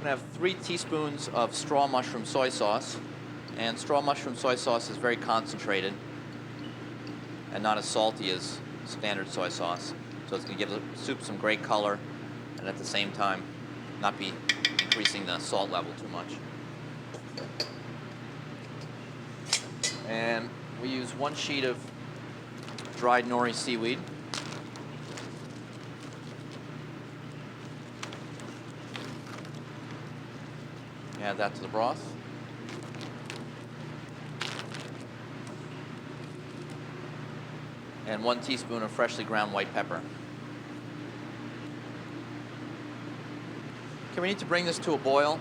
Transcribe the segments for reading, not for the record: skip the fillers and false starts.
I'm going to have 3 teaspoons of straw mushroom soy sauce. And straw mushroom soy sauce is very concentrated and not as salty as standard soy sauce. So it's going to give the soup some great color and at the same time not be increasing the salt level too much. And we use 1 sheet of dried nori seaweed. Add that to the broth. And 1 teaspoon of freshly ground white pepper. Okay, we need to bring this to a boil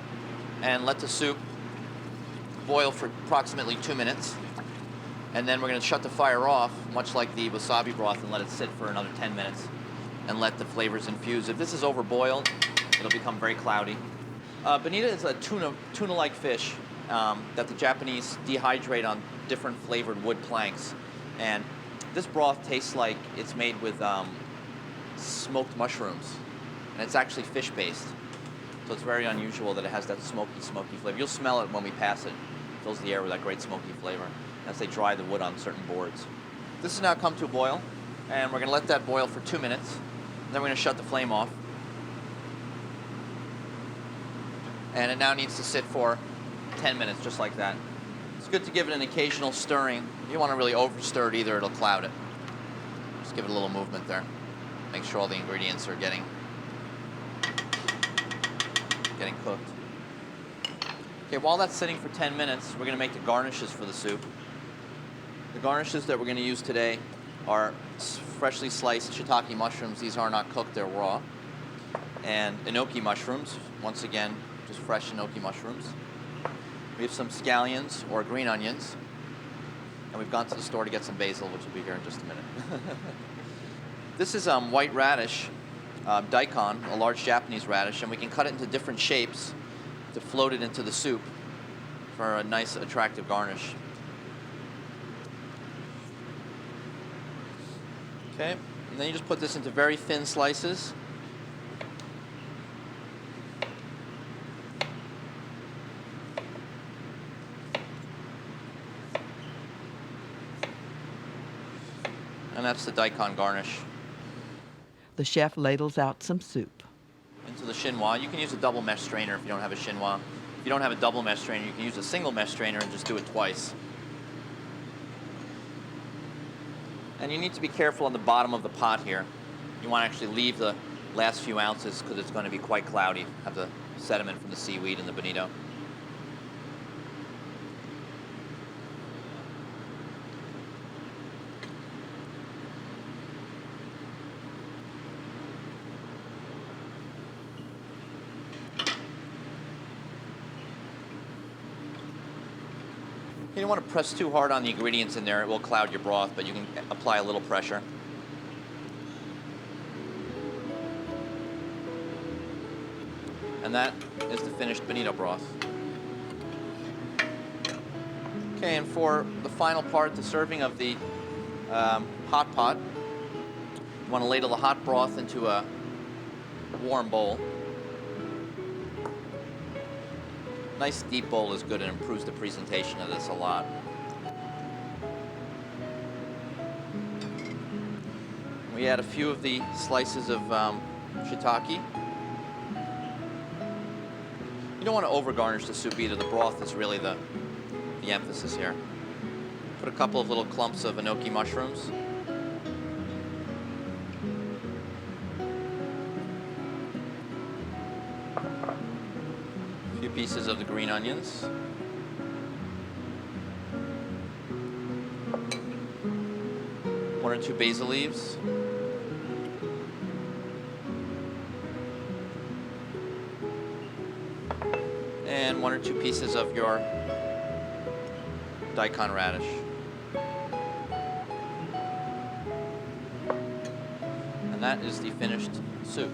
and let the soup boil for approximately 2 minutes. And then we're going to shut the fire off, much like the wasabi broth, and let it sit for another 10 minutes and let the flavors infuse. If this is overboiled, it'll become very cloudy. Bonita is a tuna-like fish that the Japanese dehydrate on different flavored wood planks. And this broth tastes like it's made with smoked mushrooms. And it's actually fish-based. So it's very unusual that it has that smoky flavor. You'll smell it when we pass it. It fills the air with that great smoky flavor as they dry the wood on certain boards. This has now come to a boil, and we're going to let that boil for 2 minutes. And then we're going to shut the flame off. And it now needs to sit for 10 minutes, just like that. It's good to give it an occasional stirring. You don't want to really overstir it either, it'll cloud it. Just give it a little movement there. Make sure all the ingredients are getting cooked. Okay, while that's sitting for 10 minutes, we're going to make the garnishes for the soup. The garnishes that we're going to use today are freshly sliced shiitake mushrooms. These are not cooked, they're raw. And enoki mushrooms, once again, just fresh enoki mushrooms. We have some scallions or green onions. And we've gone to the store to get some basil, which will be here in just a minute. This is white radish, daikon, a large Japanese radish, and we can cut it into different shapes to float it into the soup for a nice, attractive garnish. Okay, and then you just put this into very thin slices. And that's the daikon garnish. The chef ladles out some soup. Into the chinois. You can use a double mesh strainer if you don't have a chinois. If you don't have a double mesh strainer, you can use a single mesh strainer and just do it twice. And you need to be careful on the bottom of the pot here. You want to actually leave the last few ounces because it's going to be quite cloudy. Have the sediment from the seaweed and the bonito. You don't want to press too hard on the ingredients in there. It will cloud your broth, but you can apply a little pressure. And that is the finished bonito broth. Okay, and for the final part, the serving of the hot pot, you want to ladle the hot broth into a warm bowl. Nice deep bowl is good and improves the presentation of this a lot. We add a few of the slices of shiitake. You don't want to over garnish the soup either. The broth is really the emphasis here. Put a couple of little clumps of enoki mushrooms. Few pieces of the green onions. One or two basil leaves. And one or two pieces of your daikon radish. And that is the finished soup.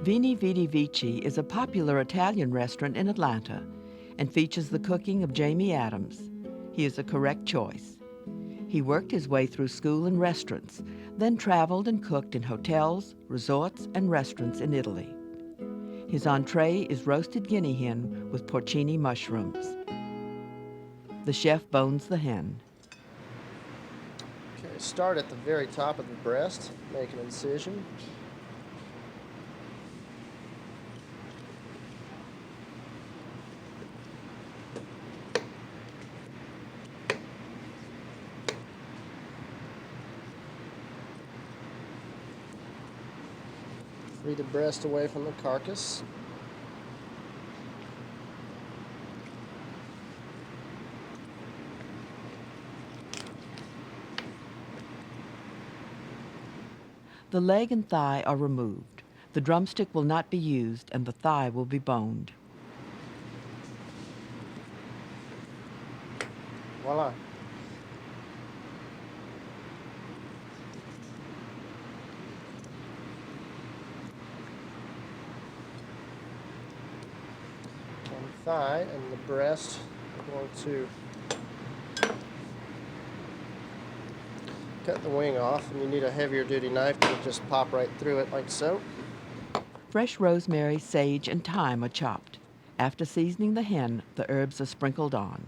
Vini Vidi Vici is a popular Italian restaurant in Atlanta and features the cooking of Jamie Adams. He is a correct choice. He worked his way through school in restaurants, then traveled and cooked in hotels, resorts, and restaurants in Italy. His entree is roasted guinea hen with porcini mushrooms. The chef bones the hen. Okay, start at the very top of the breast, make an incision. Free the breast away from the carcass. The leg and thigh are removed. The drumstick will not be used and the thigh will be boned. Voila. On the thigh and the breast, we're going to cut the wing off, and you need a heavier duty knife to just pop right through it like so. Fresh rosemary, sage, and thyme are chopped. After seasoning the hen, the herbs are sprinkled on.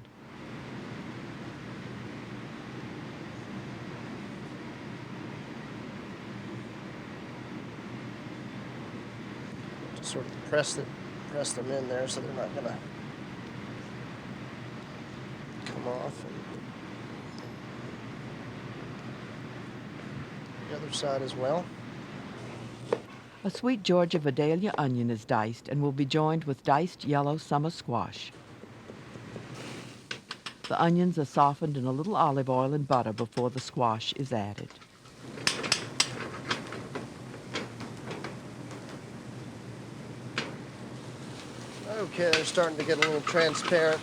Just sort of press them in there so they're not going to come off. And the other side as well. A sweet Georgia Vidalia onion is diced and will be joined with diced yellow summer squash. The onions are softened in a little olive oil and butter before the squash is added. Okay, they're starting to get a little transparent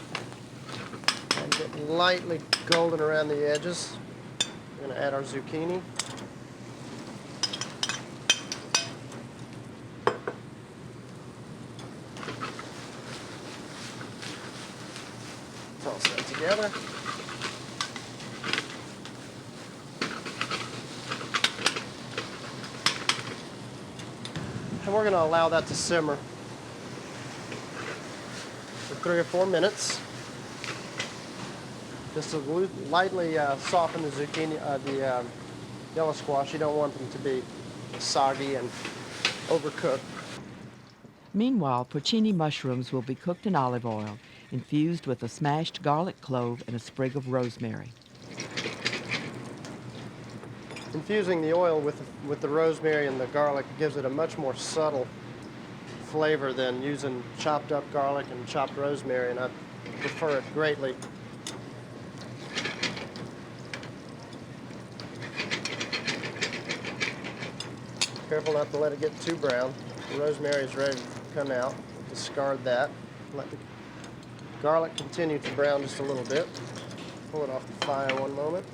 and get lightly golden around the edges. We're going to add our zucchini. Toss that together. And we're going to allow that to simmer for 3 or 4 minutes. Just to lightly soften the zucchini, the yellow squash. You don't want them to be soggy and overcooked. Meanwhile, porcini mushrooms will be cooked in olive oil, infused with a smashed garlic clove and a sprig of rosemary. Infusing the oil with the rosemary and the garlic gives it a much more subtle flavor than using chopped up garlic and chopped rosemary, and I prefer it greatly. Careful not to let it get too brown. The rosemary is ready to come out. Discard that. Let the garlic continue to brown just a little bit. Pull it off the fire one moment.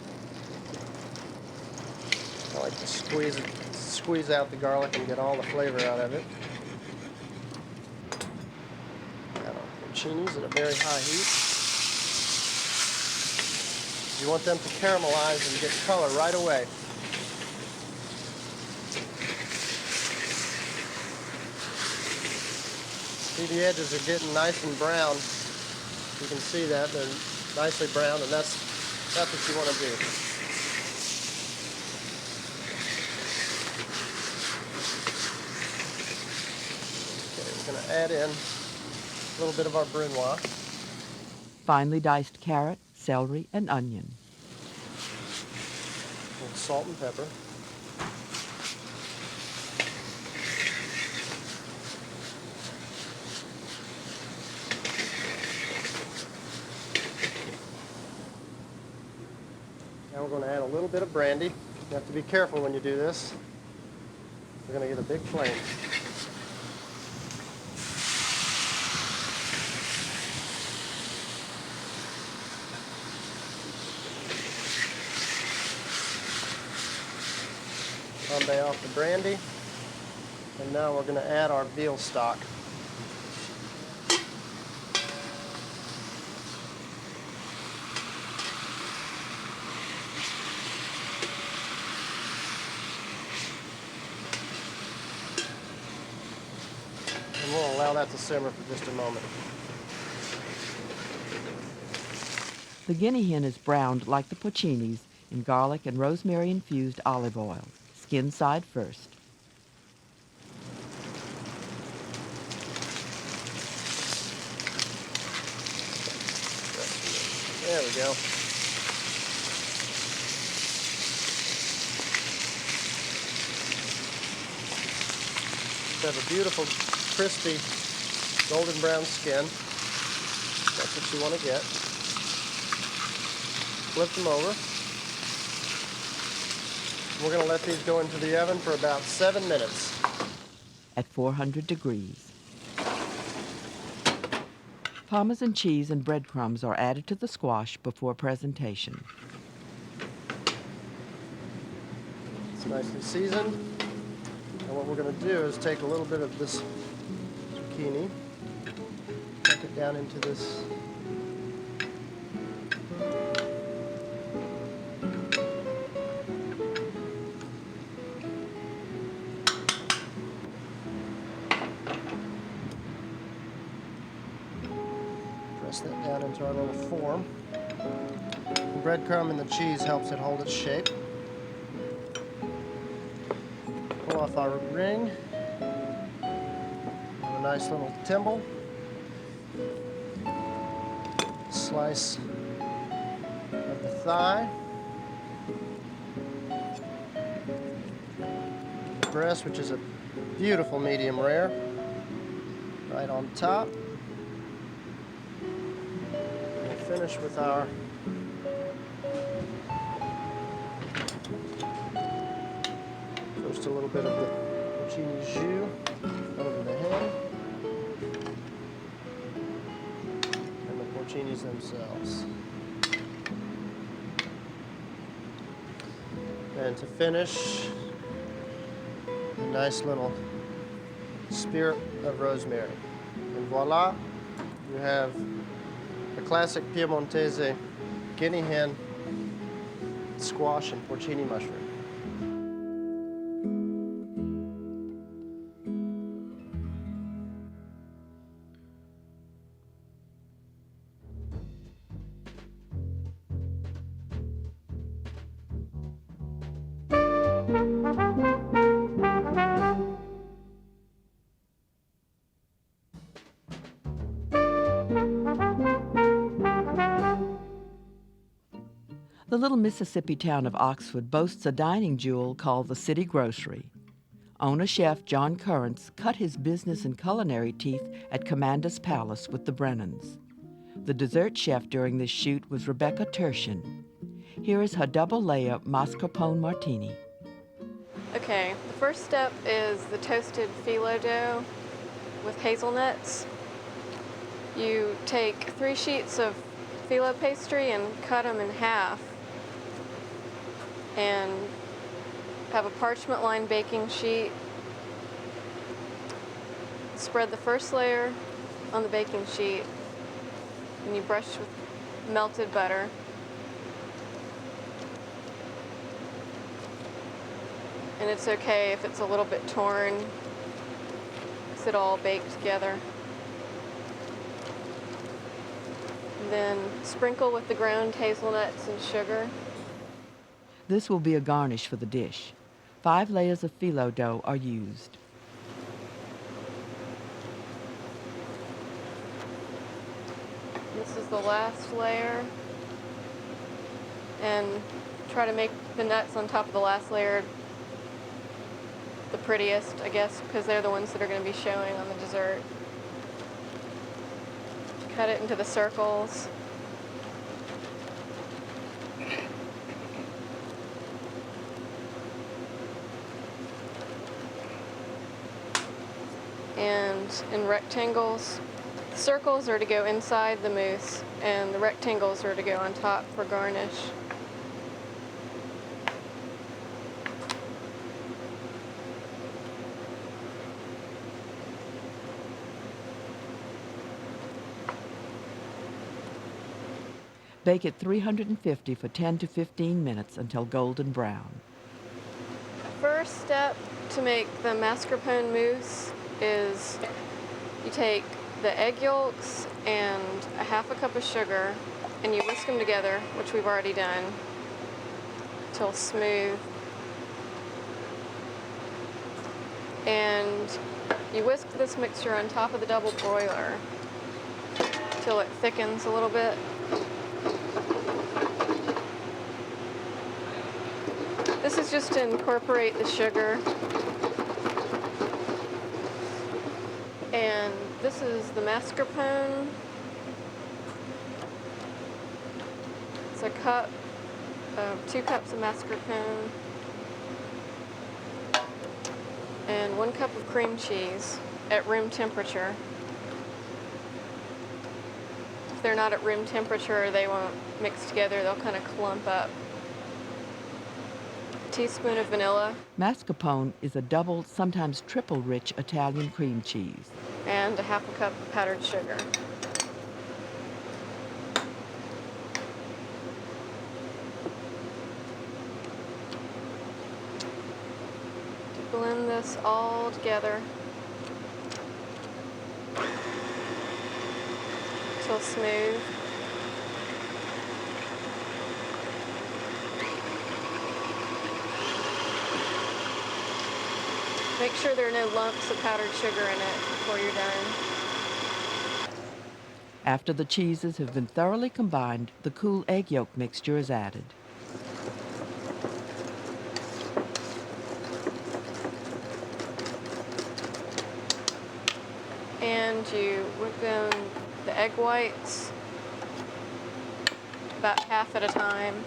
I like to squeeze out the garlic and get all the flavor out of it. Add our porcinis at a very high heat. You want them to caramelize and get color right away. See, the edges are getting nice and brown. You can see that they're nicely browned, and that's what you want to do. Okay, we're going to add in a little bit of our brunoise. Finely diced carrot, celery, and onion. A little salt and pepper. Now we're going to add a little bit of brandy. You have to be careful when you do this. We're going to get a big flame. Flambe off the brandy. And now we're going to add our veal stock. And we'll allow that to simmer for just a moment. The guinea hen is browned like the porcinis in garlic and rosemary-infused olive oil. Skin side first. There we go. Have a beautiful, crispy, golden brown skin. That's what you want to get. Flip them over. We're going to let these go into the oven for about 7 minutes. At 400 degrees. Parmesan cheese and breadcrumbs are added to the squash before presentation. It's nicely seasoned. And what we're going to do is take a little bit of this zucchini, tuck it down into this that down into our little form. The breadcrumb and the cheese helps it hold its shape. Pull off our ring. Have a nice little thimble. Slice of the thigh. The breast, which is a beautiful medium rare, right on top. Finish with our first a little bit of the porcini jus over the hen and the porcinis themselves. And to finish, a nice little spear of rosemary. And voila, you have a classic Piemontese guinea hen, squash, and porcini mushroom. The little Mississippi town of Oxford boasts a dining jewel called the City Grocery. Owner chef John Currants cut his business and culinary teeth at Commander's Palace with the Brennans. The dessert chef during this shoot was Rebecca Tershin. Here is her double-layer mascarpone martini. Okay, the first step is the toasted phyllo dough with hazelnuts. You take 3 sheets of phyllo pastry and cut them in half, and have a parchment-lined baking sheet. Spread the first layer on the baking sheet, and you brush with melted butter. And it's okay if it's a little bit torn, because it all baked together. And then sprinkle with the ground hazelnuts and sugar. This will be a garnish for the dish. 5 layers of phyllo dough are used. This is the last layer. And try to make the nuts on top of the last layer the prettiest, I guess, because they're the ones that are going to be showing on the dessert. Cut it into the circles. And in rectangles. The circles are to go inside the mousse, and the rectangles are to go on top for garnish. Bake at 350 for 10 to 15 minutes until golden brown. First step to make the mascarpone mousse is you take the egg yolks and a half a cup of sugar and you whisk them together, which we've already done, till smooth. And you whisk this mixture on top of the double broiler till it thickens a little bit. This is just to incorporate the sugar. And this is the mascarpone. It's a cup, 2 cups of mascarpone, and 1 cup of cream cheese at room temperature. If they're not at room temperature, they won't mix together, they'll kind of clump up. Teaspoon of vanilla. Mascarpone is a double, sometimes triple rich Italian cream cheese. And a half a cup of powdered sugar. Blend this all together till smooth. Make sure there are no lumps of powdered sugar in it before you're done. After the cheeses have been thoroughly combined, the cool egg yolk mixture is added. And you whip in the egg whites about half at a time.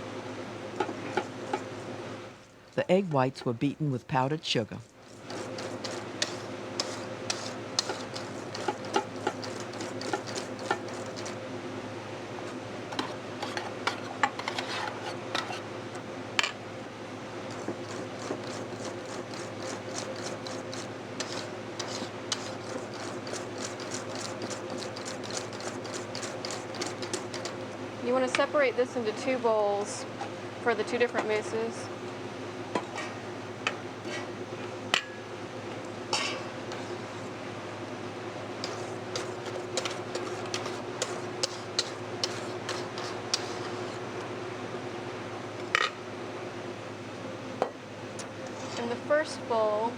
The egg whites were beaten with powdered sugar. You want to separate this into 2 bowls for the 2 different mousses. In the first bowl,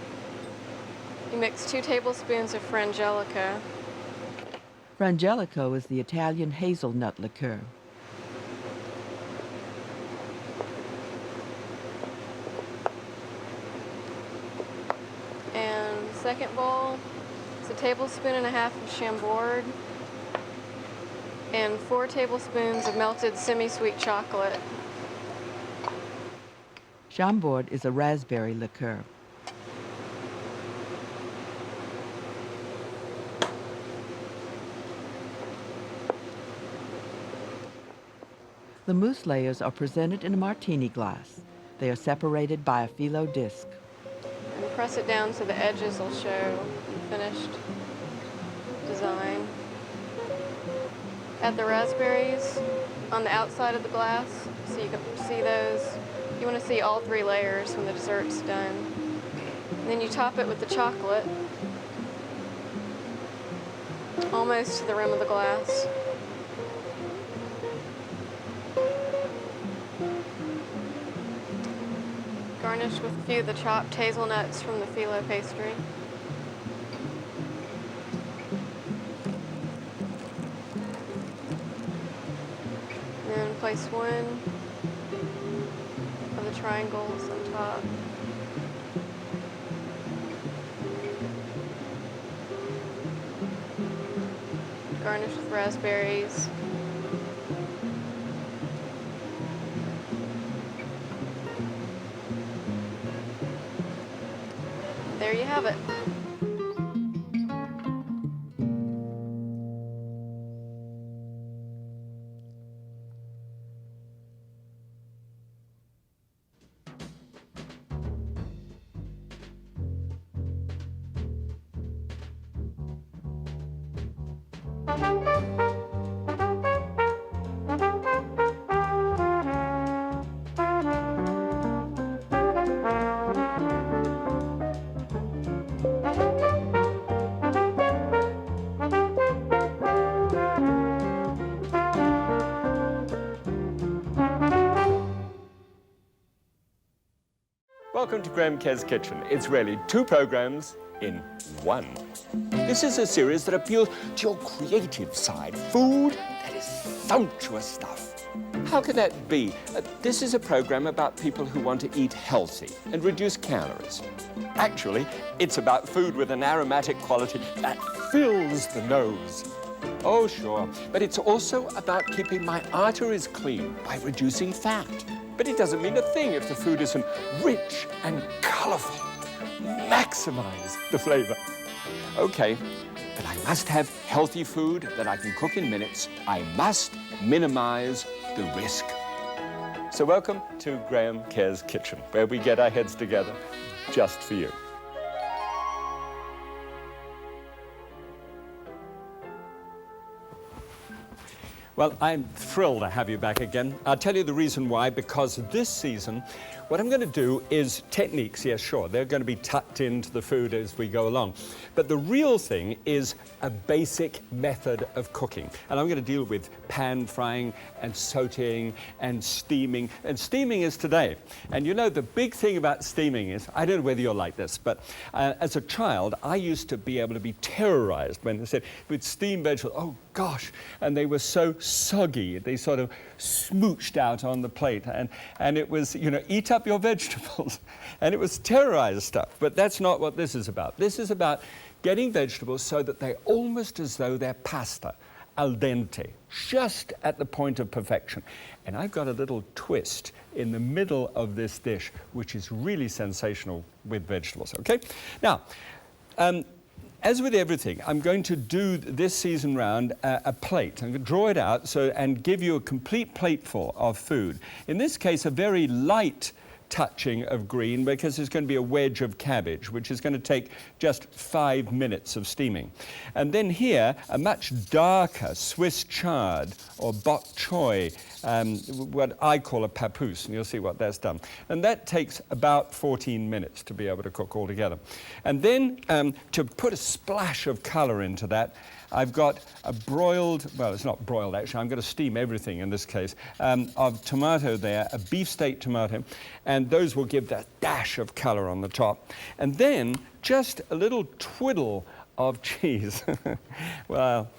you mix 2 tablespoons of frangelico. Frangelico is the Italian hazelnut liqueur. And the second bowl is 1.5 tablespoons of Chambord and 4 tablespoons of melted semi-sweet chocolate. Chambord is a raspberry liqueur. The mousse layers are presented in a martini glass. They are separated by a phyllo disc. And press it down so the edges will show the finished design. Add the raspberries on the outside of the glass so you can see those. You want to see all 3 layers when the dessert's done. And then you top it with the chocolate almost to the rim of the glass. Garnish with a few of the chopped hazelnuts from the phyllo pastry. And then place 1 of the triangles on top. Garnish with raspberries. There you have it. Welcome to Graham Kerr's Kitchen. It's really 2 programs in 1. This is a series that appeals to your creative side. Food that is sumptuous stuff. How can that be? This is a program about people who want to eat healthy and reduce calories. Actually, it's about food with an aromatic quality that fills the nose. Oh, sure, but it's also about keeping my arteries clean by reducing fat. But it doesn't mean a thing if the food isn't rich and colorful. Maximize the flavor. Okay, but I must have healthy food that I can cook in minutes. I must minimize the risk. So welcome to Graham Kerr's Kitchen, where we get our heads together just for you. Well, I'm thrilled to have you back again. I'll tell you the reason why, because this season, what I'm going to do is techniques, yes, sure, they're going to be tucked into the food as we go along. But the real thing is a basic method of cooking. And I'm going to deal with pan frying and sauteing and steaming. And steaming is today. And you know, the big thing about steaming is, I don't know whether you're like this, but as a child, I used to be able to be terrorized when they said, with steamed vegetables, oh gosh, and they were so soggy. They sort of smooched out on the plate. And it was, you know, eat up your vegetables. And it was terrorized stuff. But that's not what this is about. This is about getting vegetables so that they're almost as though they're pasta, al dente, just at the point of perfection. And I've got a little twist in the middle of this dish, which is really sensational with vegetables, okay? Now, as with everything, I'm going to do this season round a plate. I'm going to draw it out and give you a complete plateful of food. In this case, a very light touching of green, because there's going to be a wedge of cabbage, which is going to take just 5 minutes of steaming. And then here, a much darker Swiss chard or bok choy, what I call a papoose, and you'll see what that's done. And that takes about 14 minutes to be able to cook all together. And then to put a splash of color into that, I've got a broiled, well, it's not broiled actually, I'm going to steam everything in this case, of tomato there, a beefsteak tomato, and those will give that dash of color on the top. And then just a little twiddle of cheese. Well,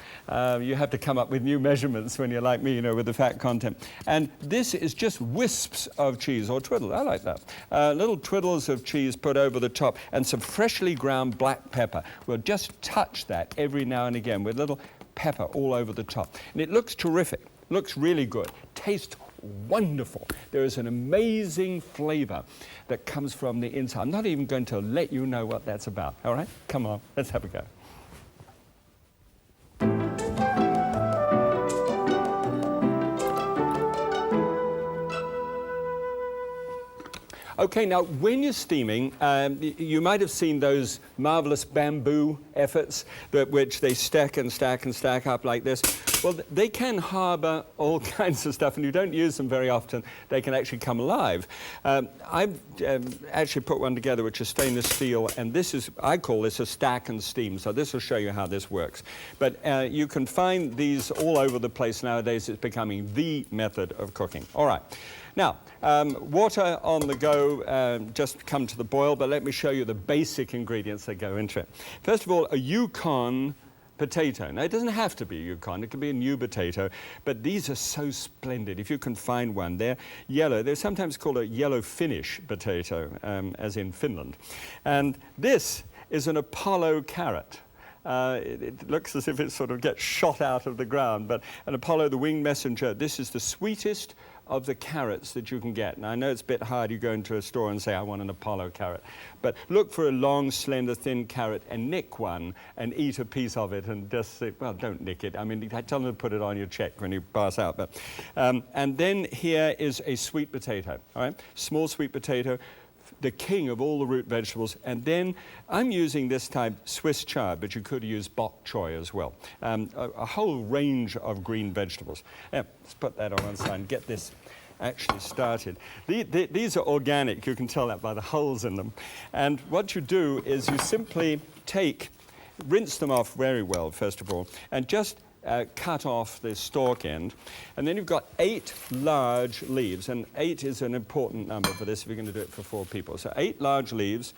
you have to come up with new measurements when you're like me, you know, with the fat content. And this is just wisps of cheese, or twiddle, I like that. Little twiddles of cheese put over the top, and some freshly ground black pepper. We'll just touch that every now and again with little pepper all over the top. And it looks terrific, looks really good, tastes wonderful. There is an amazing flavor that comes from the inside. I'm not even going to let you know what that's about, all right? Come on, let's have a go. Okay, now when you're steaming, you might have seen those marvelous bamboo efforts which they stack and stack and stack up like this. Well, they can harbor all kinds of stuff, and you don't use them very often. They can actually come alive. I've actually put one together which is stainless steel, and this is, I call this a stack and steam, so this will show you how this works. But you can find these all over the place nowadays. It's becoming the method of cooking. All right. Now, water on the go, just come to the boil, but let me show you the basic ingredients that go into it. First of all, a Yukon potato. Now, it doesn't have to be a Yukon, it can be a new potato, but these are so splendid. If you can find one, they're yellow. They're sometimes called a yellow Finnish potato, as in Finland. And this is an Apollo carrot. It looks as if it sort of gets shot out of the ground, but an Apollo, the winged messenger, this is the sweetest of the carrots that you can get. Now, I know it's a bit hard. You go into a store and say, I want an Apollo carrot. But look for a long, slender, thin carrot and nick one and eat a piece of it and just say, well, don't nick it. I mean, tell them to put it on your check when you pass out. But, and then here is a sweet potato, all right? Small sweet potato, the king of all the root vegetables. And then I'm using this type Swiss chard, but you could use bok choy as well. A whole range of green vegetables. Let's put that on one side and get this actually started. These are organic. You can tell that by the holes in them. And what you do is you simply rinse them off very well, first of all, and just cut off the stalk end. And then you've got 8 large leaves, and 8 is an important number for this if you're going to do it for 4 people. So 8 large leaves.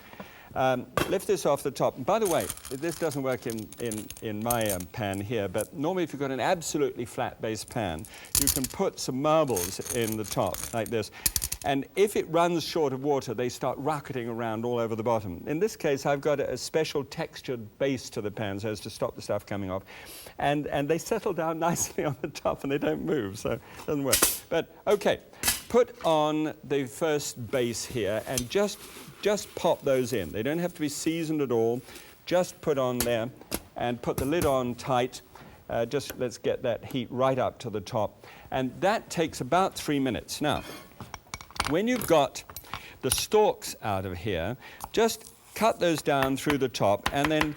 Lift this off the top. And by the way, this doesn't work in my pan here, but normally if you've got an absolutely flat base pan, you can put some marbles in the top like this. And if it runs short of water, they start rocketing around all over the bottom. In this case, I've got a special textured base to the pan so as to stop the stuff coming off. And they settle down nicely on the top and they don't move, so it doesn't work. But okay, put on the first base here and just pop those in. They don't have to be seasoned at all. Just put on there and put the lid on tight. Just let's get that heat right up to the top. And that takes about 3 minutes. Now, when you've got the stalks out of here, just cut those down through the top and then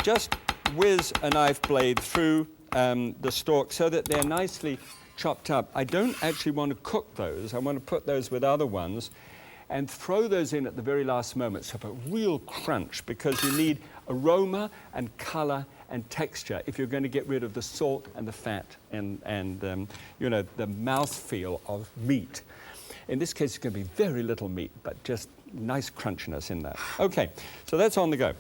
just whiz a knife blade through the stalk so that they're nicely chopped up. I don't actually want to cook those. I want to put those with other ones and throw those in at the very last moment, so a real crunch, because you need aroma and color and texture if you're going to get rid of the salt and the fat and you know, the mouthfeel of meat. In this case, it's going to be very little meat, but just nice crunchiness in that. Okay, so that's on the go.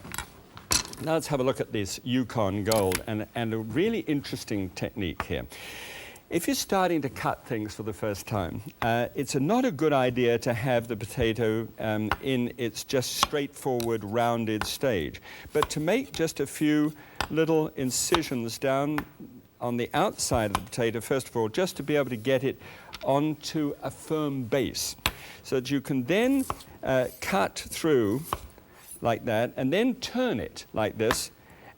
Now let's have a look at this Yukon Gold and a really interesting technique here. If you're starting to cut things for the first time, it's not a good idea to have the potato in its just straightforward rounded stage, but to make just a few little incisions down on the outside of the potato, first of all, just to be able to get it onto a firm base, so that you can then cut through like that, and then turn it like this,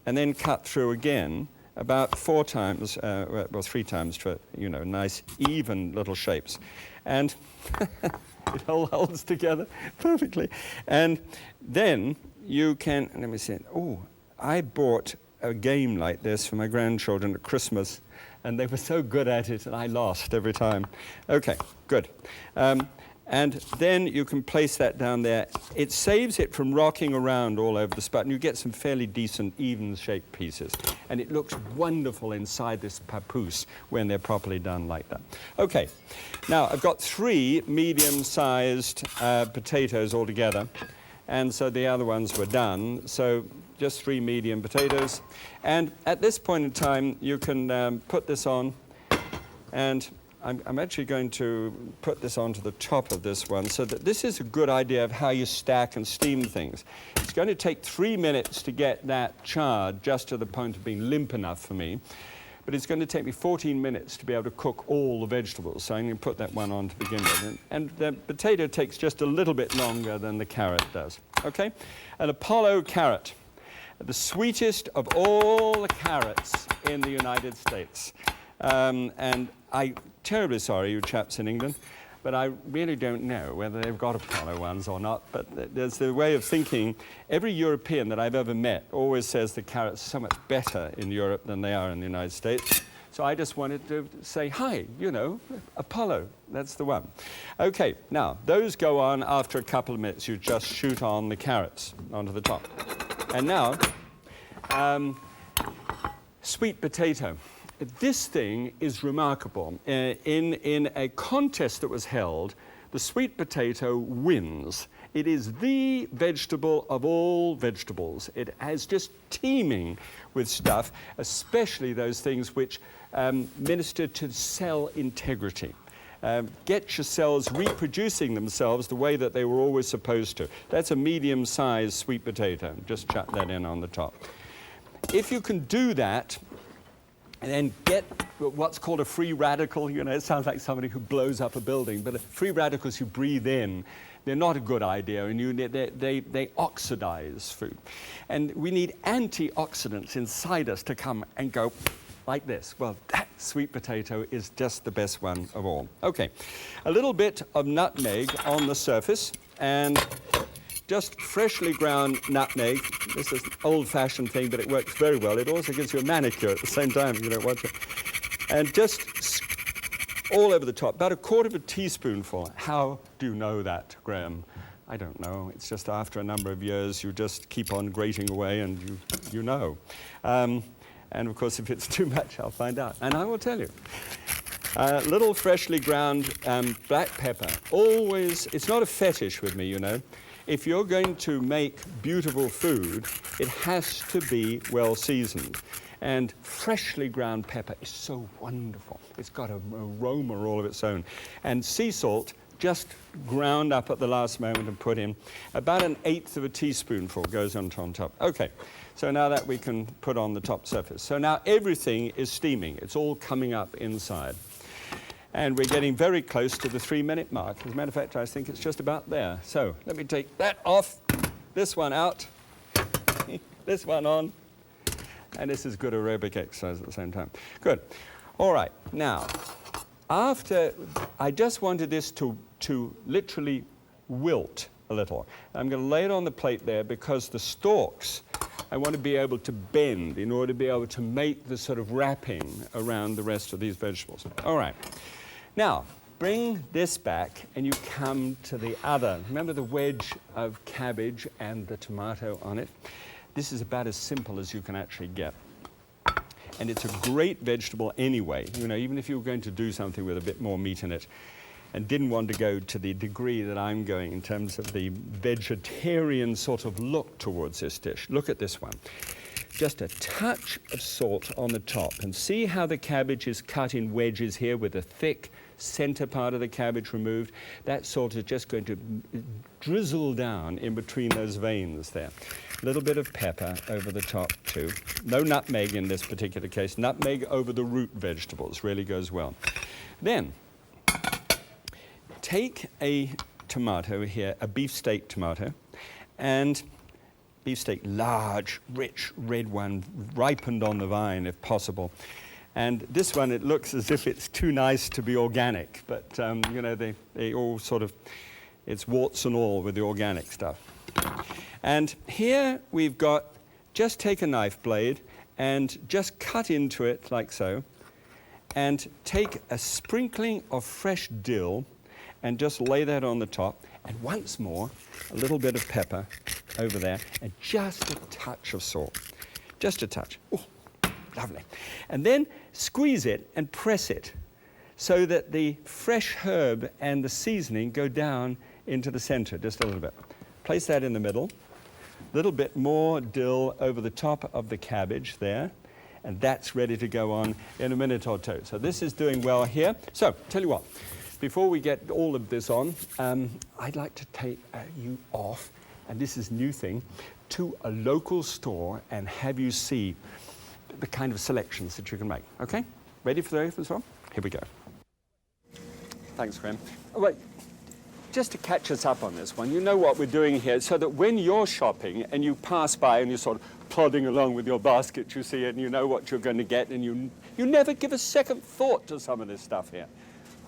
and then cut through again, about 4 times, well, 3 times for, you know, nice, even little shapes. And it all holds together perfectly. And then you can, let me see, oh, I bought a game like this for my grandchildren at Christmas, and they were so good at it, and I lost every time. Okay, good. And then you can place that down there. It saves it from rocking around all over the spot, and you get some fairly decent, even-shaped pieces. And it looks wonderful inside this papoose when they're properly done like that. Okay, now I've got 3 medium-sized potatoes altogether, and so the other ones were done. So just 3 medium potatoes. And at this point in time, you can put this on, and I'm actually going to put this onto the top of this one so that this is a good idea of how you stack and steam things. It's going to take 3 minutes to get that charred just to the point of being limp enough for me, but it's going to take me 14 minutes to be able to cook all the vegetables, so I'm going to put that one on to begin with. And the potato takes just a little bit longer than the carrot does. Okay? An Apollo carrot, the sweetest of all the carrots in the United States. And I'm terribly sorry, you chaps in England, but I really don't know whether they've got Apollo ones or not. But there's the way of thinking. Every European that I've ever met always says the carrots are so much better in Europe than they are in the United States. So I just wanted to say, hi, you know, Apollo, that's the one. Okay, now, those go on after a couple of minutes. You just shoot on the carrots onto the top. And now, sweet potato. This thing is remarkable. In a contest that was held, the sweet potato wins. It is the vegetable of all vegetables. It has just teeming with stuff, especially those things which minister to cell integrity. Get your cells reproducing themselves the way that they were always supposed to. That's a medium-sized sweet potato. Just chuck that in on the top. If you can do that, and then get what's called a free radical. You know, it sounds like somebody who blows up a building, but free radicals you breathe in, they're not a good idea, and they oxidize food. And we need antioxidants inside us to come and go like this. Well, that sweet potato is just the best one of all. Okay, a little bit of nutmeg on the surface, and just freshly ground nutmeg. This is an old-fashioned thing, but it works very well. It also gives you a manicure at the same time if you don't want to. And just all over the top, about 1/4 teaspoonful. How do you know that, Graham? I don't know. It's just after a number of years, you just keep on grating away and you know. And of course, if it's too much, I'll find out. And I will tell you. Little freshly ground black pepper. Always, it's not a fetish with me, you know. If you're going to make beautiful food, it has to be well seasoned. And freshly ground pepper is so wonderful. It's got an aroma all of its own. And sea salt, just ground up at the last moment and put in. About 1/8 of a teaspoonful goes on top. Okay, so now that we can put on the top surface. So now everything is steaming. It's all coming up inside. And we're getting very close to the 3-minute mark. As a matter of fact, I think it's just about there. So let me take that off, this one out, this one on, and this is good aerobic exercise at the same time. Good. All right, now, after, I just wanted this to literally wilt a little. I'm going to lay it on the plate there because the stalks I want to be able to bend in order to be able to make the sort of wrapping around the rest of these vegetables. All right. Now, bring this back and you come to the other. Remember the wedge of cabbage and the tomato on it? This is about as simple as you can actually get. And it's a great vegetable anyway. You know, even if you were going to do something with a bit more meat in it and didn't want to go to the degree that I'm going in terms of the vegetarian sort of look towards this dish. Look at this one. Just a touch of salt on the top. And see how the cabbage is cut in wedges here with a thick center part of the cabbage removed? That salt is just going to drizzle down in between those veins there. A little bit of pepper over the top too. No nutmeg in this particular case. Nutmeg over the root vegetables really goes well. Then, take a tomato here, a beefsteak tomato, and beefsteak, large, rich, red one, ripened on the vine if possible. And this one, it looks as if it's too nice to be organic, but you know, they all sort of, it's warts and all with the organic stuff. And here we've got, just take a knife blade and just cut into it like so, and take a sprinkling of fresh dill and just lay that on the top, and once more, a little bit of pepper over there, and just a touch of salt. Just a touch. Oh, lovely. And then squeeze it and press it so that the fresh herb and the seasoning go down into the center, just a little bit. Place that in the middle. A little bit more dill over the top of the cabbage there, and that's ready to go on in a minute or two. So this is doing well here. So, tell you what. Before we get all of this on, I'd like to take you off, and this is a new thing, to a local store and have you see the kind of selections that you can make. Okay? Ready for those as well? Here we go. Thanks, Graham. Oh, wait. Just to catch us up on this one, you know what we're doing here, so that when you're shopping and you pass by and you're sort of plodding along with your basket, you see it and you know what you're going to get, and you never give a second thought to some of this stuff here.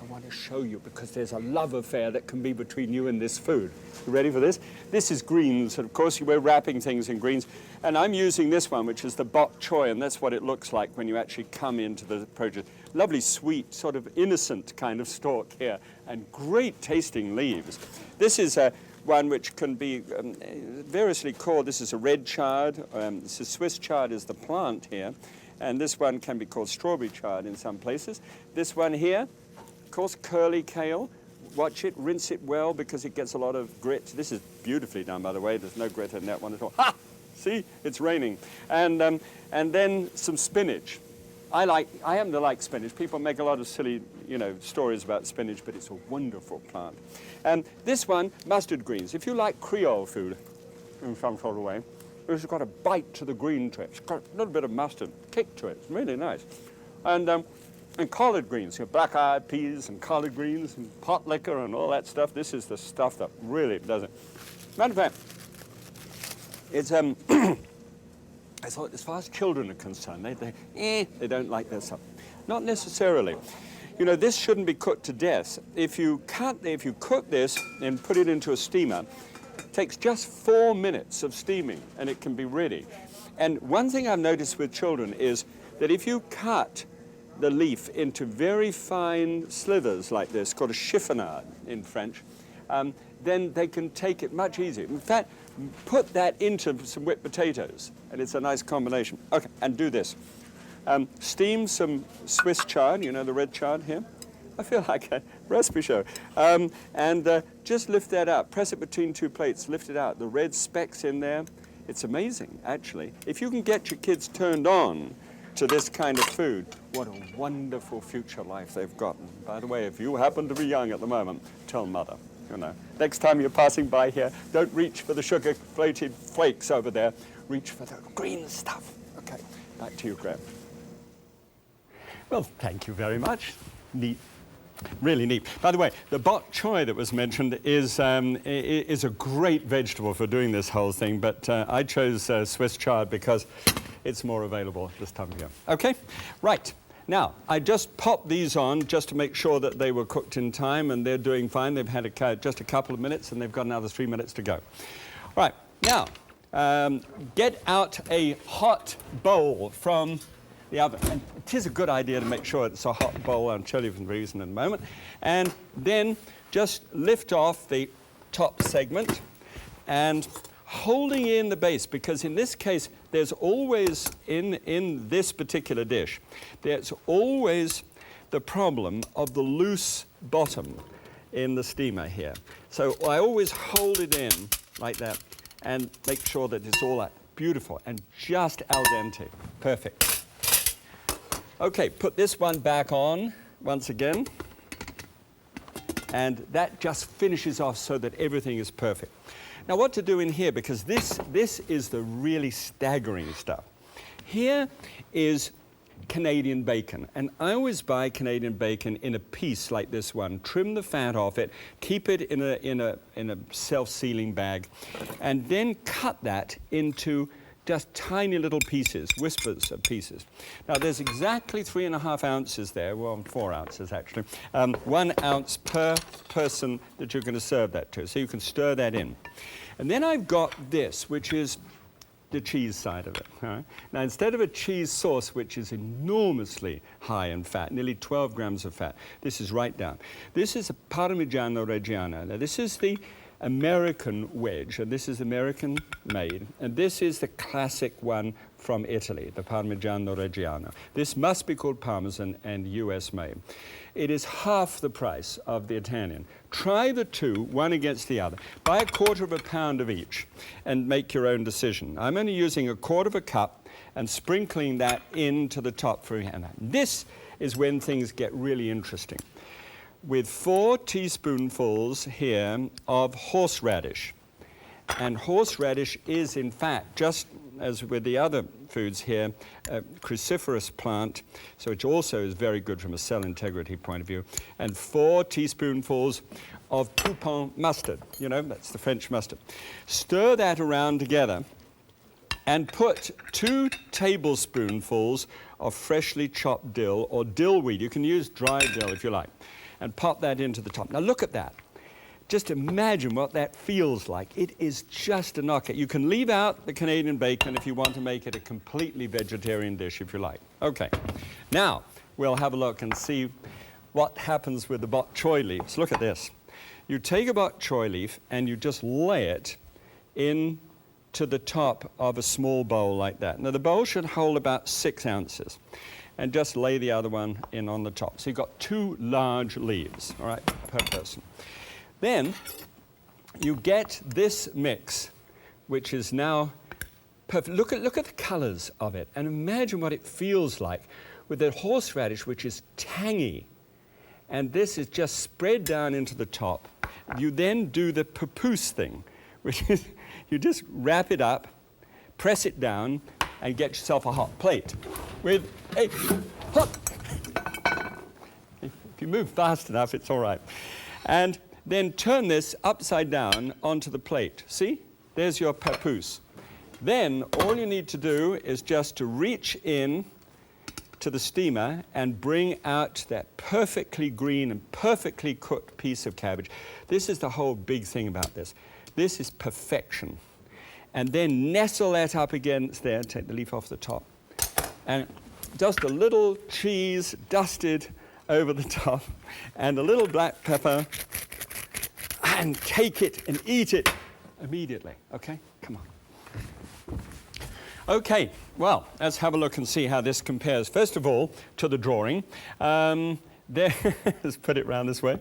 I want to show you because there's a love affair that can be between you and this food. You ready for this? This is greens, and of course we're wrapping things in greens. And I'm using this one, which is the bok choy, and that's what it looks like when you actually come into the produce. Lovely, sweet, sort of innocent kind of stalk here, and great tasting leaves. This is one which can be variously called, this is a red chard, this is Swiss chard is the plant here, and this one can be called strawberry chard in some places. This one here, of course, curly kale. Watch it, rinse it well because it gets a lot of grit. This is beautifully done, by the way. There's no grit in that one at all. Ha! See, it's raining. And then some spinach. I happen to like spinach. People make a lot of silly, stories about spinach, but it's a wonderful plant. And this one, mustard greens. If you like Creole food in some sort of way, it's got a bite to the green to it. It's got a little bit of mustard kick to it. It's really nice. And collard greens, black-eyed peas and collard greens and pot liquor and all that stuff. This is the stuff that really does it. Matter of fact, it's I thought as far as children are concerned, they don't like this stuff. Not necessarily. This shouldn't be cooked to death. If you cook this and put it into a steamer, it takes just 4 minutes of steaming and it can be ready. And one thing I've noticed with children is that if you cut the leaf into very fine slithers like this, called a chiffonade in French, then they can take it much easier. In fact, put that into some whipped potatoes, and it's a nice combination. Okay, and do this. Steam some Swiss chard, you know, the red chard here. I feel like a recipe show. Just lift that up. Press it between two plates. Lift it out. The red specks in there. It's amazing, actually. If you can get your kids turned on to this kind of food, what a wonderful future life they've gotten. By the way, if you happen to be young at the moment, tell mother. You know, next time you're passing by here, don't reach for the sugar-floated flakes over there. Reach for the green stuff. Okay, back to you, Graham. Well, thank you very much. Neat. Really neat. By the way, the bok choy that was mentioned is a great vegetable for doing this whole thing, but I chose Swiss chard because it's more available this time of year. Okay, right. Now, I just popped these on just to make sure that they were cooked in time, and they're doing fine. They've had just a couple of minutes, and they've got another 3 minutes to go. Right, now, get out a hot bowl from the oven. And it is a good idea to make sure it's a hot bowl. I'll tell you the reason in a moment. And then just lift off the top segment and holding in the base, because in this case, there's always, in this particular dish, there's always the problem of the loose bottom in the steamer here. So I always hold it in like that and make sure that it's all that beautiful and just al dente. Perfect. Okay, put this one back on once again. And that just finishes off so that everything is perfect. Now what to do in here, because this is the really staggering stuff. Here is Canadian bacon, and I always buy Canadian bacon in a piece like this one. Trim the fat off it, keep it in a self-sealing bag, and then cut that into just tiny little pieces, whispers of pieces. Now there's exactly 3.5 ounces there, well 4 ounces actually, 1 ounce per person that you're going to serve that to, so you can stir that in. And then I've got this, which is the cheese side of it. All right? Now instead of a cheese sauce, which is enormously high in fat, nearly 12 grams of fat, this is right down. This is a Parmigiano Reggiano. Now this is the American wedge, and this is American made, and this is the classic one from Italy, the Parmigiano Reggiano. This must be called Parmesan and US made. It is half the price of the Italian. Try the two, one against the other. Buy 1/4 pound of each and make your own decision. I'm only using 1/4 cup and sprinkling that into the top for hand. This is when things get really interesting. With 4 teaspoonfuls here of horseradish. And horseradish is, in fact, just as with the other foods here, a cruciferous plant, so it also is very good from a cell integrity point of view. And 4 teaspoonfuls of Poupon mustard. You know, that's the French mustard. Stir that around together and put 2 tablespoonfuls of freshly chopped dill or dill weed. You can use dry dill if you like. And pop that into the top. Now look at that. Just imagine what that feels like. It is just a knockout. You can leave out the Canadian bacon if you want to make it a completely vegetarian dish if you like. Okay, now we'll have a look and see what happens with the bok choy leaves. Look at this. You take a bok choy leaf and you just lay it into the top of a small bowl like that. Now the bowl should hold about 6 ounces. And just lay the other one in on the top. So you've got 2 large leaves, all right, per person. Then you get this mix, which is now perfect. Look at the colors of it, and imagine what it feels like with the horseradish, which is tangy. And this is just spread down into the top. You then do the papoose thing, which is you just wrap it up, press it down, and get yourself a hot plate with a hot. If you move fast enough, it's all right. And then turn this upside down onto the plate. See? There's your papoose. Then all you need to do is just to reach in to the steamer and bring out that perfectly green and perfectly cooked piece of cabbage. This is the whole big thing about this. This is perfection. And then nestle that up against there, take the leaf off the top, and just a little cheese dusted over the top, and a little black pepper, and take it and eat it immediately, okay? Come on. Okay, well, let's have a look and see how this compares. First of all, to the drawing. There, let's put it round this way.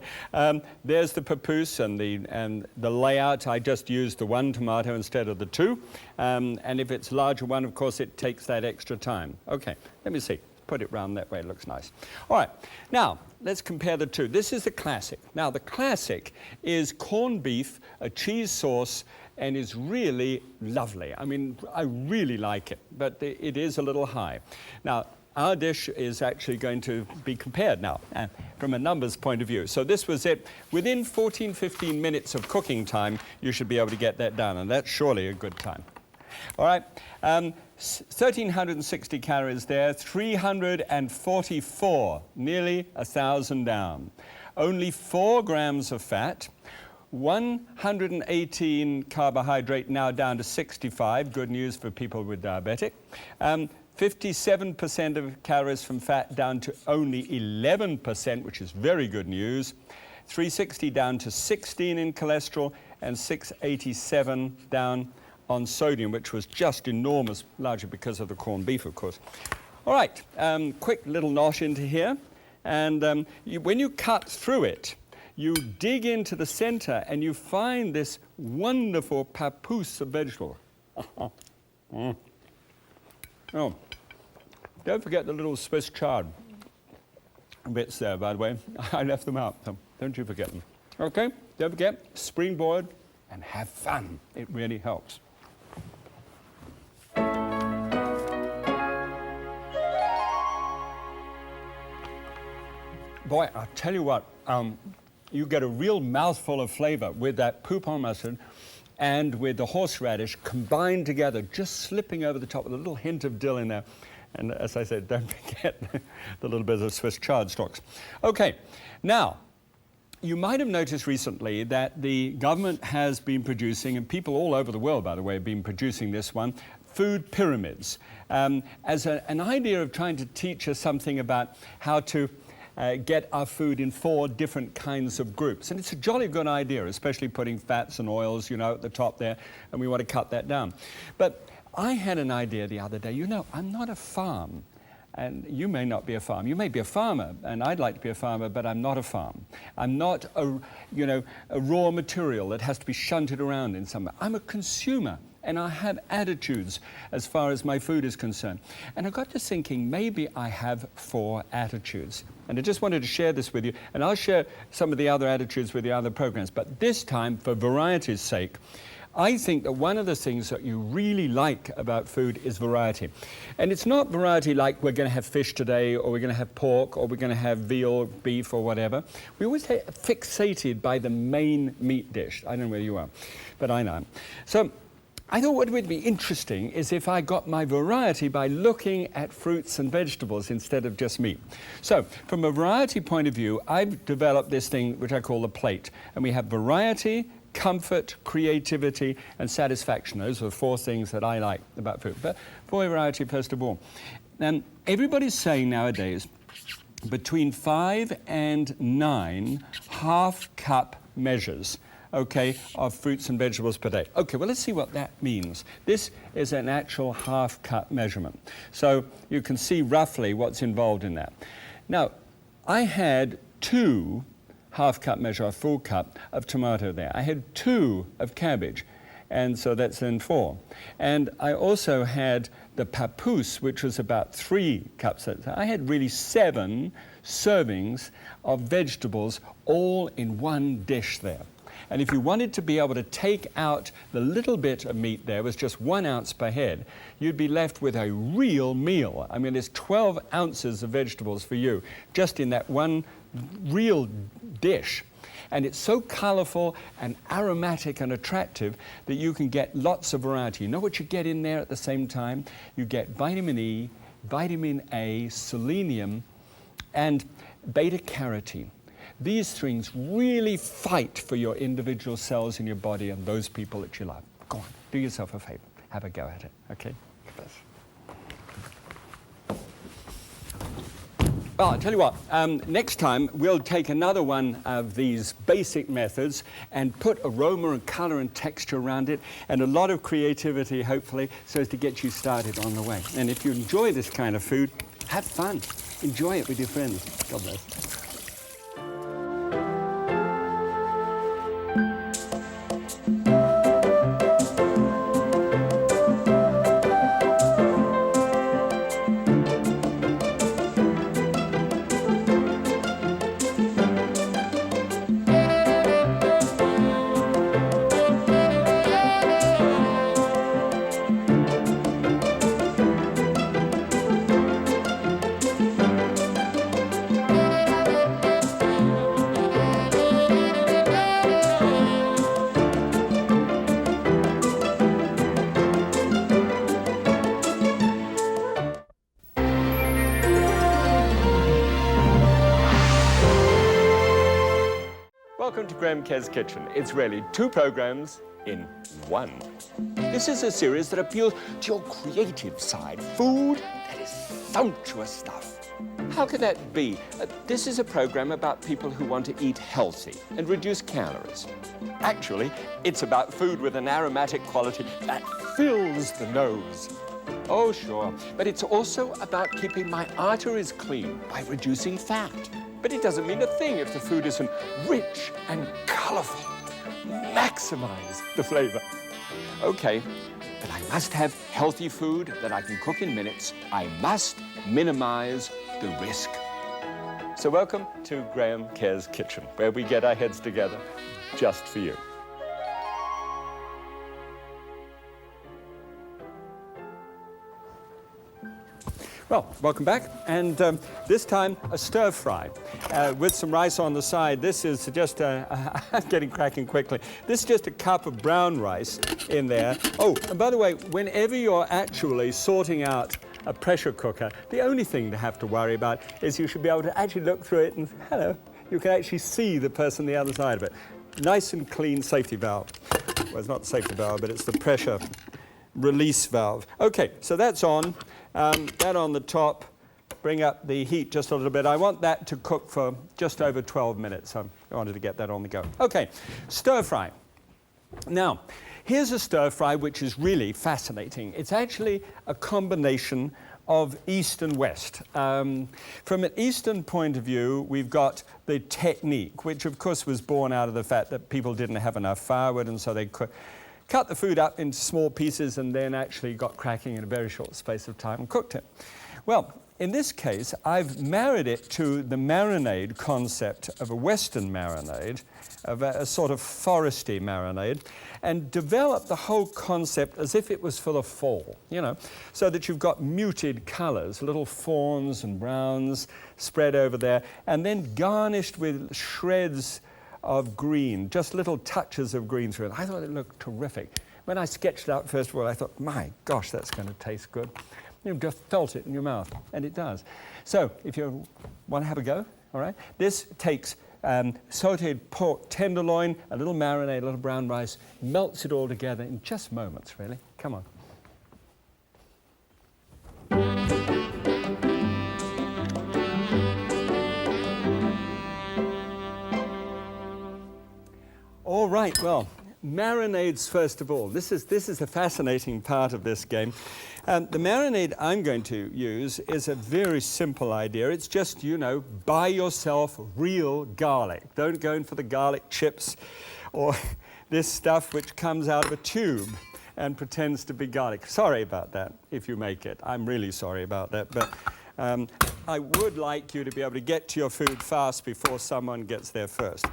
There's the papoose and the layout. I just used the one tomato instead of the two. And if it's a larger one, of course, it takes that extra time. Okay, let me see. Put it round that way, it looks nice. All right, now, let's compare the two. This is the classic. Now, the classic is corned beef, a cheese sauce, and is really lovely. I mean, I really like it, but it is a little high. Now, our dish is actually going to be compared now from a numbers point of view. So this was it. Within 14, 15 minutes of cooking time, you should be able to get that done, and that's surely a good time. All right, 1,360 calories there, 344, nearly 1,000 down. Only 4 grams of fat, 118 carbohydrate, now down to 65, good news for people with diabetic. 57% of calories from fat down to only 11%, which is very good news. 360 down to 16 in cholesterol, and 687 down on sodium, which was just enormous, largely because of the corned beef, of course. All right, quick little notch into here. And when you cut through it, you dig into the center and you find this wonderful papoose of vegetable. Oh, don't forget the little Swiss chard bits there, by the way. I left them out, so don't you forget them. Okay, don't forget, springboard and have fun. It really helps. Boy, I'll tell you what, you get a real mouthful of flavor with that poupon mustard and with the horseradish combined together, just slipping over the top with a little hint of dill in there. And as I said, don't forget the little bit of Swiss chard stalks. Okay, now, you might have noticed recently that the government has been producing, and people all over the world, by the way, have been producing this one, food pyramids, as an idea of trying to teach us something about how to get our food in 4 different kinds of groups. And it's a jolly good idea, especially putting fats and oils, you know, at the top there, and we want to cut that down. But I had an idea the other day. You know, I'm not a farm, and you may not be a farm. You may be a farmer, and I'd like to be a farmer, but I'm not a farm. I'm not a raw material that has to be shunted around in somewhere. I'm a consumer, and I have attitudes as far as my food is concerned. And I got to thinking, maybe I have 4 attitudes. And I just wanted to share this with you, and I'll share some of the other attitudes with the other programs. But this time, for variety's sake, I think that one of the things that you really like about food is variety. And it's not variety like we're going to have fish today, or we're going to have pork, or we're going to have veal, beef, or whatever. We always get fixated by the main meat dish. I don't know where you are, but I know. So I thought what would be interesting is if I got my variety by looking at fruits and vegetables instead of just meat. So from a variety point of view, I've developed this thing which I call the plate. And we have variety, comfort, creativity, and satisfaction. Those are the 4 things that I like about food. But for variety, first of all. And everybody's saying nowadays between 5 and 9 half-cup measures, okay, of fruits and vegetables per day. Okay, well, let's see what that means. This is an actual half-cup measurement. So you can see roughly what's involved in that. Now, I had 2 half-cup measure, a full cup of tomato there. I had 2 of cabbage, and so that's then 4. And I also had the papoose, which was about 3 cups. I had really 7 servings of vegetables all in one dish there. And if you wanted to be able to take out the little bit of meat there, was just 1 ounce per head, you'd be left with a real meal. I mean, there's 12 ounces of vegetables for you, just in that one real dish. And it's so colorful and aromatic and attractive that you can get lots of variety. You know what you get in there at the same time? You get vitamin E, vitamin A, selenium, and beta-carotene. These things really fight for your individual cells in your body and those people that you love. Go on, do yourself a favor. Have a go at it, okay? Well, I'll tell you what, next time we'll take another one of these basic methods and put aroma and colour and texture around it and a lot of creativity, hopefully, so as to get you started on the way. And if you enjoy this kind of food, have fun. Enjoy it with your friends. God bless. Welcome to Graham Kerr's Kitchen. It's really two programs in one. This is a series that appeals to your creative side. Food that is sumptuous stuff. How could that be? This is a program about people who want to eat healthy and reduce calories. Actually, it's about food with an aromatic quality that fills the nose. Oh, sure. But it's also about keeping my arteries clean by reducing fat. But it doesn't mean a thing if the food isn't rich and colorful. Maximize the flavor. Okay, but I must have healthy food that I can cook in minutes. I must minimize the risk. So welcome to Graham Kerr's Kitchen, where we get our heads together just for you. Well, welcome back, and this time a stir fry with some rice on the side. This is just I'm getting cracking quickly. This is just a cup of brown rice in there. Oh, and by the way, whenever you're actually sorting out a pressure cooker, the only thing to have to worry about is you should be able to actually look through it and, hello, you can actually see the person on the other side of it. Nice and clean safety valve. Well, it's not the safety valve, but it's the pressure release valve. Okay, so that's on. That on the top, bring up the heat just a little bit. I want that to cook for just over 12 minutes. I wanted to get that on the go. Okay, stir fry. Now, here's a stir fry which is really fascinating. It's actually a combination of East and West. From an Eastern point of view, we've got the technique, which of course was born out of the fact that people didn't have enough firewood, and so they cut the food up into small pieces and then actually got cracking in a very short space of time and cooked it. Well, in this case, I've married it to the marinade concept of a Western marinade, of a sort of foresty marinade, and developed the whole concept as if it was for the fall, you know, so that you've got muted colors, little fawns and browns spread over there, and then garnished with shreds of green, just little touches of green through it. I thought it looked terrific. When I sketched it out, first of all, I thought, my gosh, that's going to taste good. You just felt it in your mouth, and it does. So, if you want to have a go, all right? This takes sauteed pork tenderloin, a little marinade, a little brown rice, melts it all together in just moments, really. Come on. All right, well, marinades first of all. This is a fascinating part of this game. The marinade I'm going to use is a very simple idea. It's just, you know, buy yourself real garlic. Don't go in for the garlic chips or this stuff which comes out of a tube and pretends to be garlic. Sorry about that if you make it. I'm really sorry about that. But I would like you to be able to get to your food fast before someone gets there first.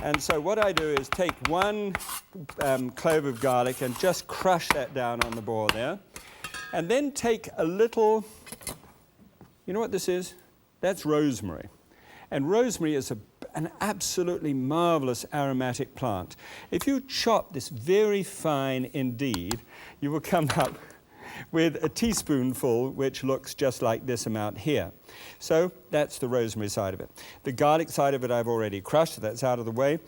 And so what I do is take one clove of garlic and just crush that down on the board there. And then take a little, you know what this is? That's rosemary. And rosemary is an absolutely marvelous aromatic plant. If you chop this very fine indeed, you will come up with a teaspoonful, which looks just like this amount here. So that's the rosemary side of it. The garlic side of it I've already crushed, so that's out of the way.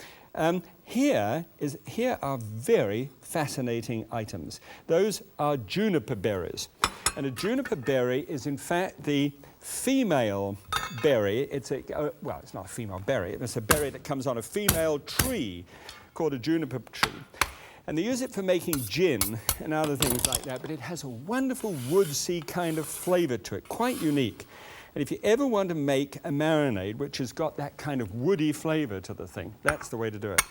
Here are very fascinating items. Those are juniper berries. And a juniper berry is in fact the female berry. It's well, it's not a female berry. It's a berry that comes on a female tree called a juniper tree. And they use it for making gin and other things like that, but it has a wonderful woodsy kind of flavor to it, quite unique. And if you ever want to make a marinade which has got that kind of woody flavor to the thing, that's the way to do it.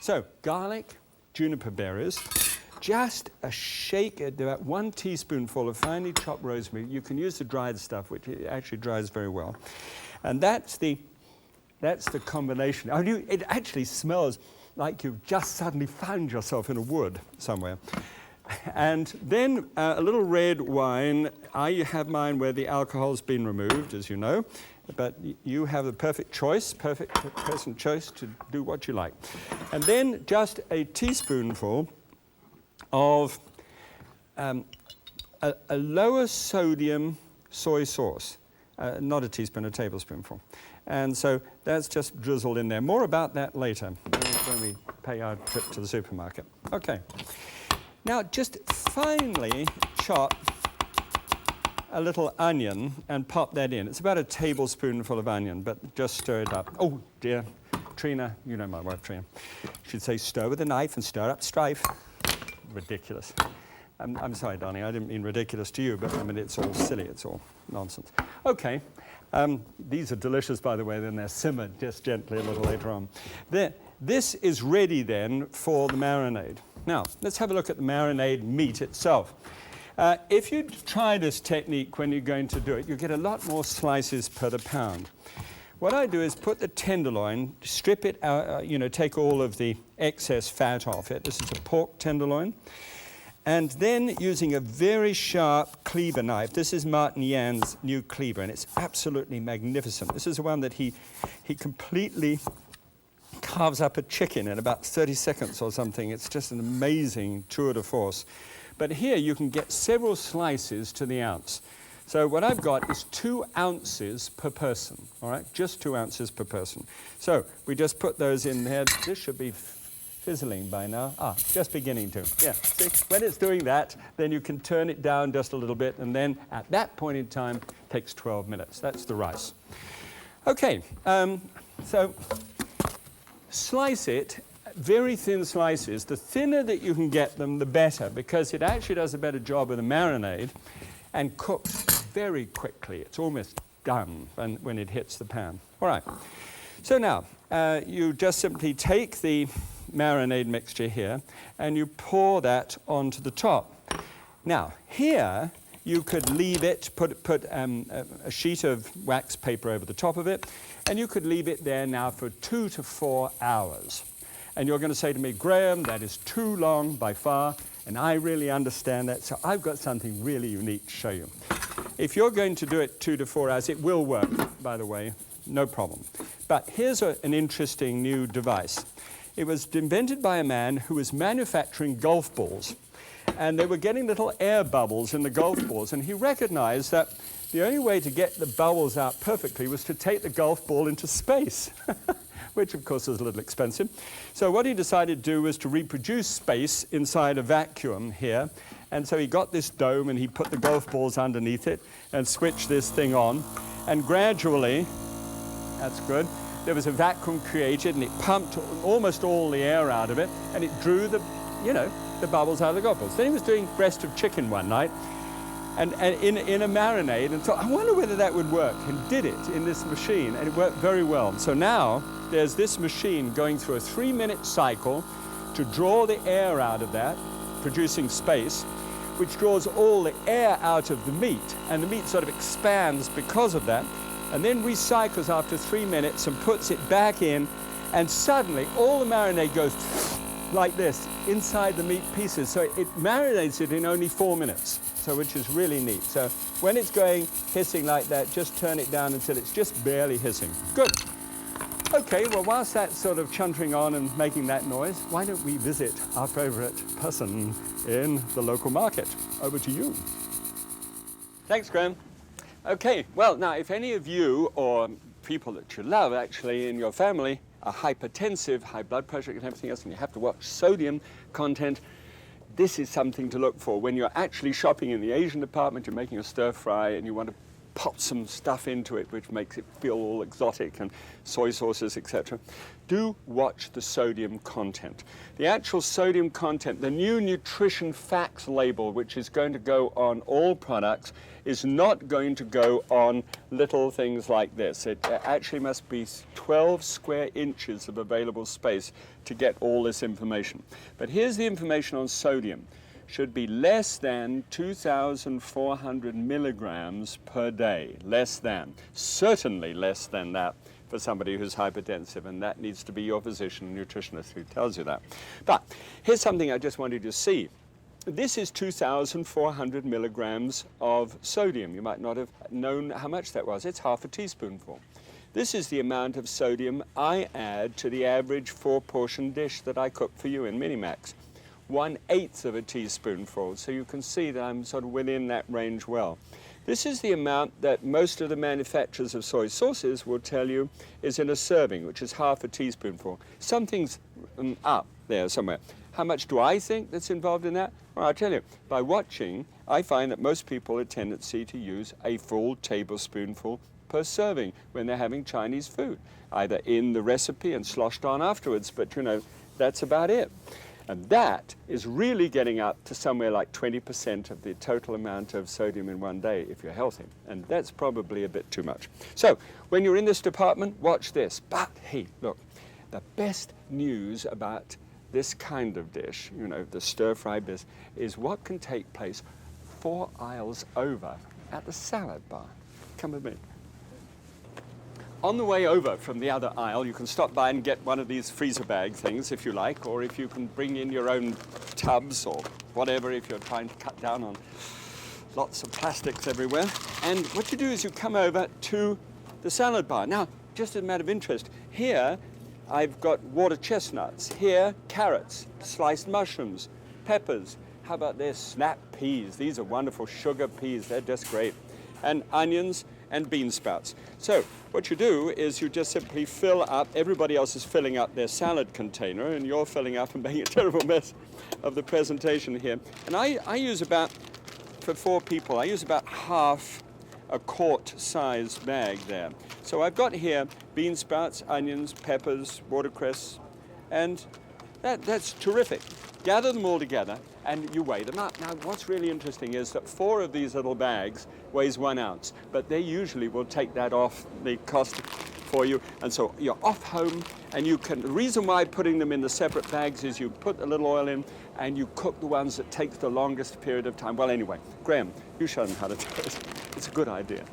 So, garlic, juniper berries, just a shake, about 1 teaspoonful of finely chopped rosemary. You can use the dried stuff, which actually dries very well. And that's the combination. Oh, it actually smells like you've just suddenly found yourself in a wood somewhere. And then a little red wine. I have mine where the alcohol's been removed, as you know, but you have the perfect person choice to do what you like. And then just a teaspoonful of a lower sodium soy sauce. Not a teaspoon, a tablespoonful. And so that's just drizzled in there. More about that later when we pay our trip to the supermarket. Okay. Now just finely chop a little onion and pop that in. It's about a tablespoonful of onion, but just stir it up. Oh dear, Trina, you know my wife Trina. She'd say stir with a knife and stir up strife. Ridiculous. I'm sorry, darling, I didn't mean ridiculous to you, but I mean it's all silly, it's all nonsense. Okay. These are delicious, by the way, then they're simmered just gently a little later on. This is ready then for the marinade. Now, let's have a look at the marinade meat itself. If you try this technique when you're going to do it, you get a lot more slices per the pound. What I do is put the tenderloin, strip it out, take all of the excess fat off it. This is a pork tenderloin. And then using a very sharp cleaver knife, this is Martin Yan's new cleaver, and it's absolutely magnificent. This is the one that he completely carves up a chicken in about 30 seconds or something. It's just an amazing tour de force. But here you can get several slices to the ounce. So what I've got is 2 ounces per person, all right? Just 2 ounces per person. So we just put those in there. This should be fizzling by now. Just beginning to. Yeah, see, when it's doing that, then you can turn it down just a little bit, and then at that point in time, it takes 12 minutes. That's the rice. Okay, so slice it, very thin slices. The thinner that you can get them, the better, because it actually does a better job of the marinade and cooks very quickly. It's almost done when it hits the pan. All right, so now you just simply take the marinade mixture here and you pour that onto the top. Now here you could leave it, put a sheet of wax paper over the top of it, and you could leave it there now for 2 to 4 hours. And you're going to say to me, Graham, that is too long by far, and I really understand that, so I've got something really unique to show you. If you're going to do it 2 to 4 hours, it will work, by the way, no problem. But here's an interesting new device. It was invented by a man who was manufacturing golf balls, and they were getting little air bubbles in the golf balls, and he recognized that the only way to get the bubbles out perfectly was to take the golf ball into space, which of course is a little expensive. So what he decided to do was to reproduce space inside a vacuum here, and so he got this dome and he put the golf balls underneath it and switched this thing on, and gradually, that's good, there was a vacuum created and it pumped almost all the air out of it, and it drew the bubbles out of the golf balls. Then he was doing breast of chicken one night and in a marinade, and thought, I wonder whether that would work, and did it in this machine, and it worked very well. So now there's this machine going through a 3-minute cycle to draw the air out of that, producing space, which draws all the air out of the meat, and the meat sort of expands because of that, and then recycles after 3 minutes and puts it back in, and suddenly all the marinade goes like this inside the meat pieces. So it marinates it in only 4 minutes, so which is really neat. So when it's going hissing like that, just turn it down until it's just barely hissing. Good. Okay, well, whilst that's sort of chuntering on and making that noise, why don't we visit our favorite person in the local market? Over to you. Thanks, Graham. Okay, well, now, if any of you or people that you love, actually, in your family are hypertensive, high blood pressure and everything else, and you have to watch sodium content, this is something to look for. When you're actually shopping in the Asian department, you're making a stir fry, and you want to pop some stuff into it which makes it feel all exotic, and soy sauces, etc. Do watch the sodium content. The actual sodium content, the new nutrition facts label, which is going to go on all products, is not going to go on little things like this. It actually must be 12 square inches of available space to get all this information. But here's the information on sodium. Should be less than 2,400 milligrams per day. Less than. Certainly less than that for somebody who's hypertensive, and that needs to be your physician, nutritionist who tells you that. But here's something I just wanted you to see. This is 2,400 milligrams of sodium. You might not have known how much that was. It's half a teaspoonful. This is the amount of sodium I add to the average 4-portion dish that I cook for you in Minimax. 1/8 of a teaspoonful, so you can see that I'm sort of within that range well. This is the amount that most of the manufacturers of soy sauces will tell you is in a serving, which is half a teaspoonful. Something's up there somewhere. How much do I think that's involved in that? Well, I'll tell you, by watching, I find that most people have a tendency to use a full tablespoonful per serving when they're having Chinese food, either in the recipe and sloshed on afterwards, but you know, that's about it. And that is really getting up to somewhere like 20% of the total amount of sodium in one day if you're healthy. And that's probably a bit too much. So when you're in this department, watch this. But hey, look, the best news about this kind of dish, you know, the stir-fry bit, is what can take place 4 aisles over at the salad bar. Come with me. On the way over from the other aisle, you can stop by and get one of these freezer bag things if you like, or if you can bring in your own tubs or whatever if you're trying to cut down on lots of plastics everywhere. And what you do is you come over to the salad bar. Now, just as a matter of interest, here I've got water chestnuts, here carrots, sliced mushrooms, peppers. How about this? Snap peas. These are wonderful sugar peas. They're just great. And onions and bean sprouts. So what you do is you just simply fill up, everybody else is filling up their salad container, and you're filling up and making a terrible mess of the presentation here. And I use about, for 4 people, I use about half a quart-sized bag there. So I've got here bean sprouts, onions, peppers, watercress, and that's terrific. Gather them all together and you weigh them up. Now, what's really interesting is that 4 of these little bags weighs 1 ounce, but they usually will take that off the cost for you. And so you're off home, and you can, the reason why putting them in the separate bags is you put a little oil in and you cook the ones that take the longest period of time. Well, anyway, Graham, you show them how to do it. It's a good idea.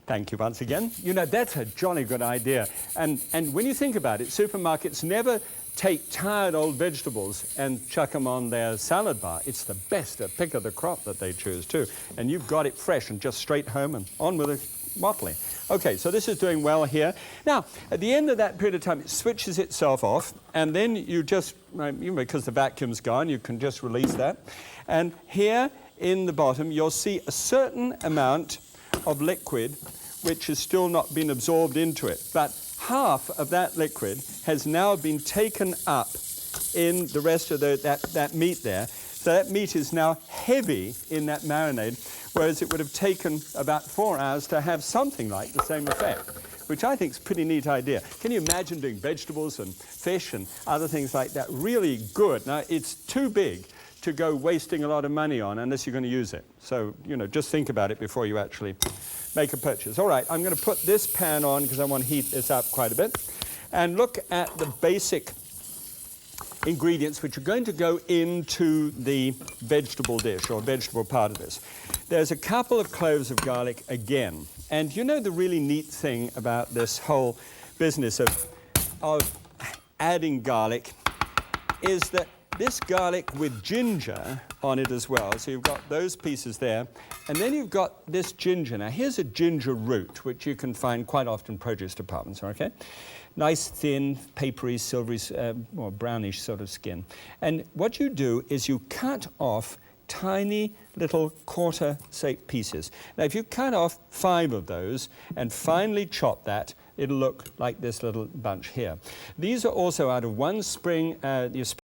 Thank you once again. You know, that's a jolly good idea. And when you think about it, supermarkets never take tired old vegetables and chuck them on their salad bar. It's the best, a pick of the crop that they choose too. And you've got it fresh and just straight home and on with it motley. Okay, so this is doing well here. Now, at the end of that period of time, it switches itself off, and then you just, because the vacuum's gone, you can just release that. And here in the bottom, you'll see a certain amount of liquid which has still not been absorbed into it. But half of that liquid has now been taken up in the rest of that meat there. So that meat is now heavy in that marinade, whereas it would have taken about 4 hours to have something like the same effect, which I think is a pretty neat idea. Can you imagine doing vegetables and fish and other things like that? Really good. Now, it's too big to go wasting a lot of money on unless you're going to use it. So, you know, just think about it before you actually make a purchase. All right, I'm going to put this pan on because I want to heat this up quite a bit. And look at the basic ingredients which are going to go into the vegetable dish or vegetable part of this. There's a couple of cloves of garlic again. And you know the really neat thing about this whole business of adding garlic is that this garlic with ginger on it as well. So you've got those pieces there. And then you've got this ginger. Now, here's a ginger root, which you can find quite often in produce departments, okay? Nice, thin, papery, silvery, or brownish sort of skin. And what you do is you cut off tiny little quarter-shaped pieces. Now, if you cut off 5 of those and finely chop that, it'll look like this little bunch here. These are also out of one spring,